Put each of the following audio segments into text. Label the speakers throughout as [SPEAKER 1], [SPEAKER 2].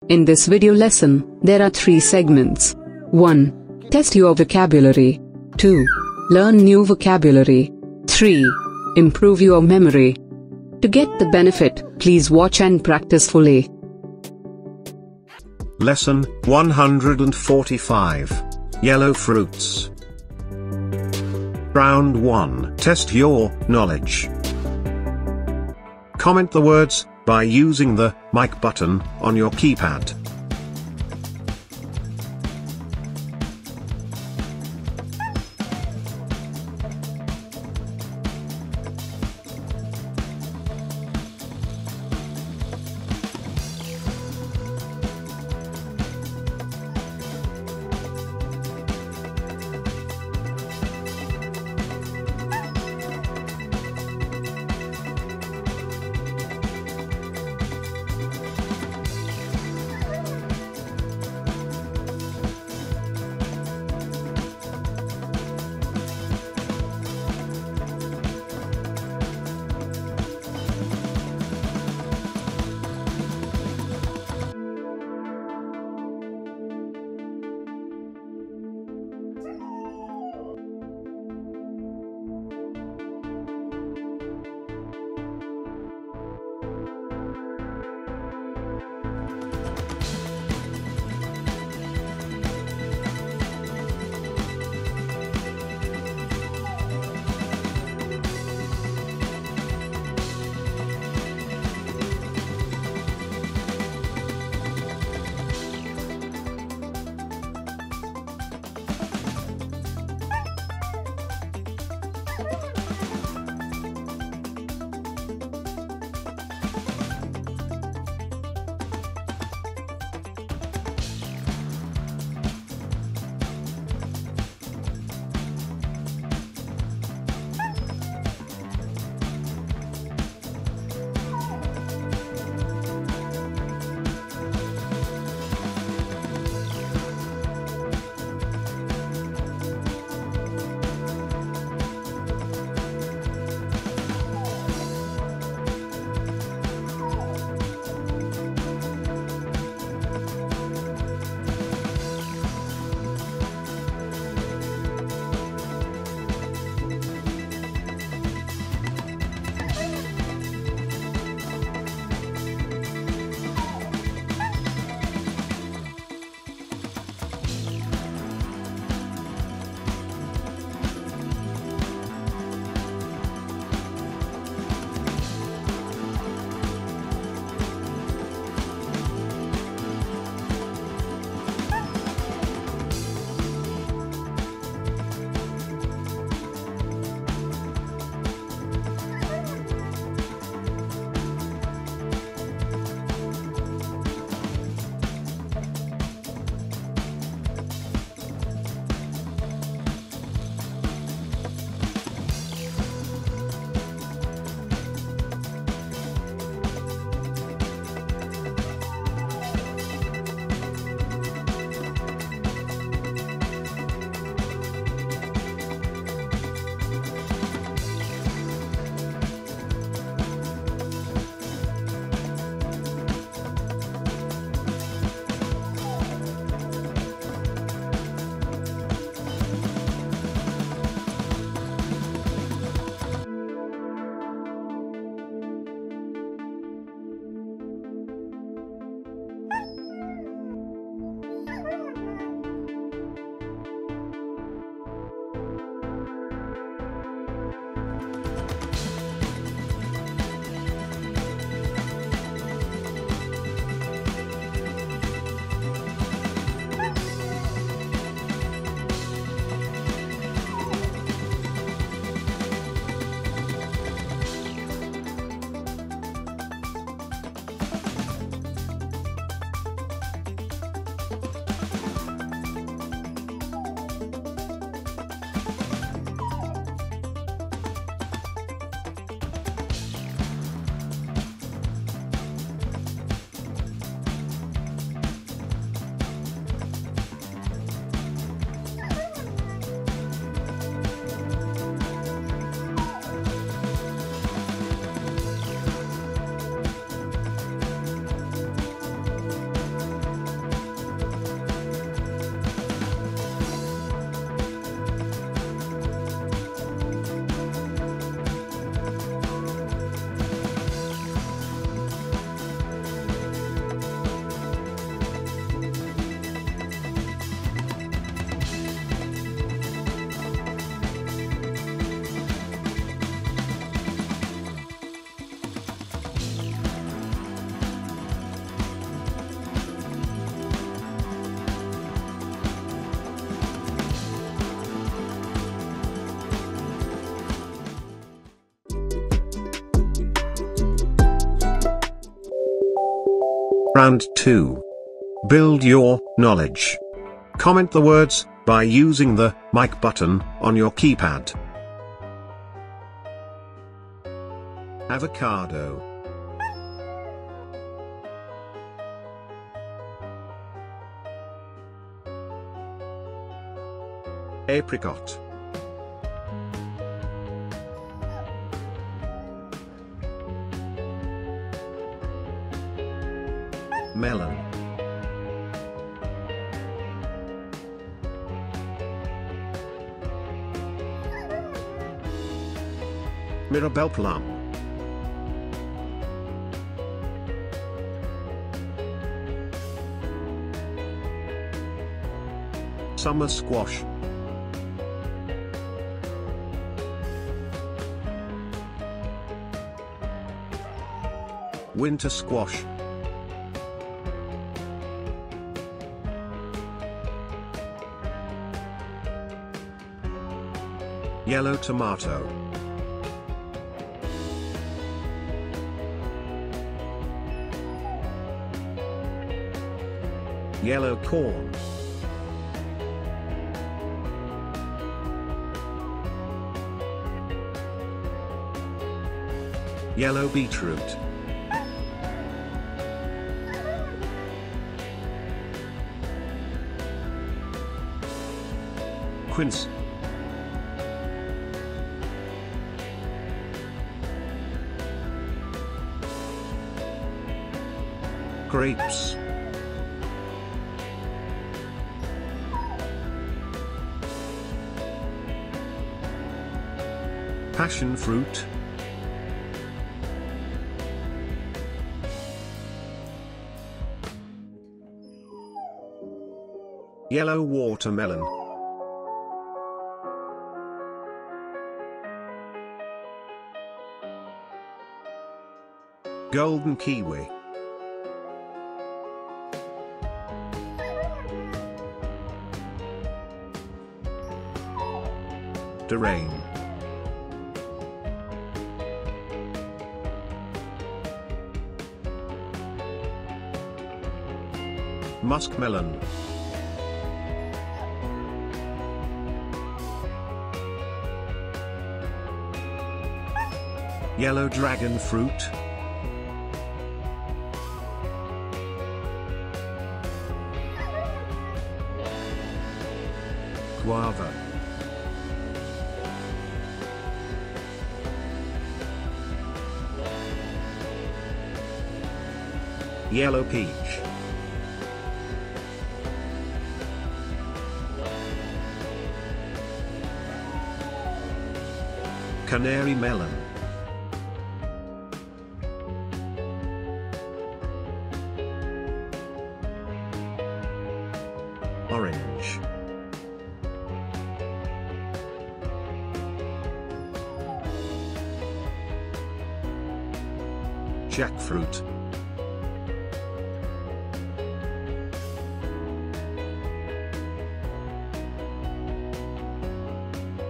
[SPEAKER 1] In this video lesson, there are 3 segments. 1. Test your vocabulary. 2. Learn new vocabulary. 3. Improve your memory. To get the benefit, please watch and practice fully.
[SPEAKER 2] Lesson 145. Yellow fruits. Round 1. Test your knowledge. Comment the words by using the mic button on your keypad. Round 2. Build your knowledge. Comment the words by using the mic button on your keypad. Avocado. Apricot. Melon. Mirabelle plum. Summer squash. Winter squash. Yellow tomato. Yellow corn. Yellow beetroot. Quince. Grapes. Passion fruit. Yellow watermelon. Golden kiwi. Durian. Muskmelon. Yellow dragon fruit. Guava. Yellow peach. Canary melon. Orange. Jackfruit.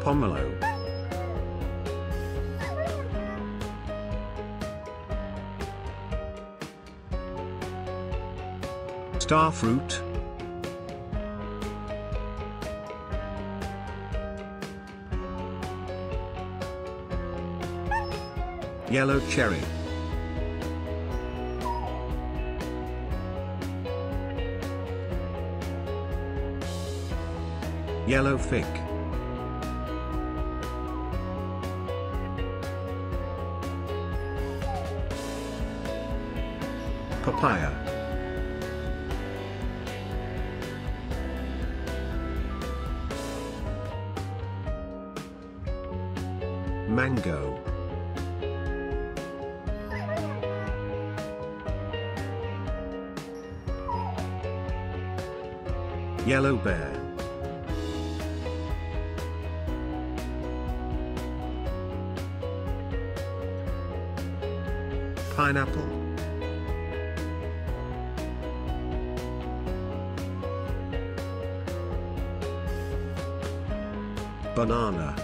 [SPEAKER 2] Pomelo. Starfruit. Yellow cherry. Yellow fig. Papaya. Mango. Yellow bear. Pineapple. Banana.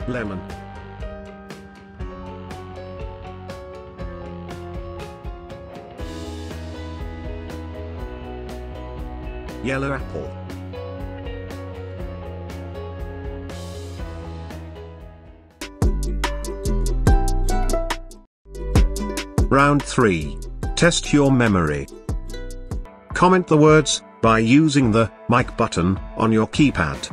[SPEAKER 2] lemon, yellow apple, Round 3. Test your memory. Comment the words by using the mic button on your keypad.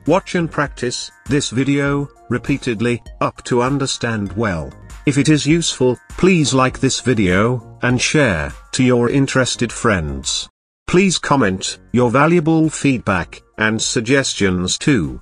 [SPEAKER 2] Watch and practice this video repeatedly up to understand well. If it is useful, please like this video and share to your interested friends. Please comment your valuable feedback and suggestions too.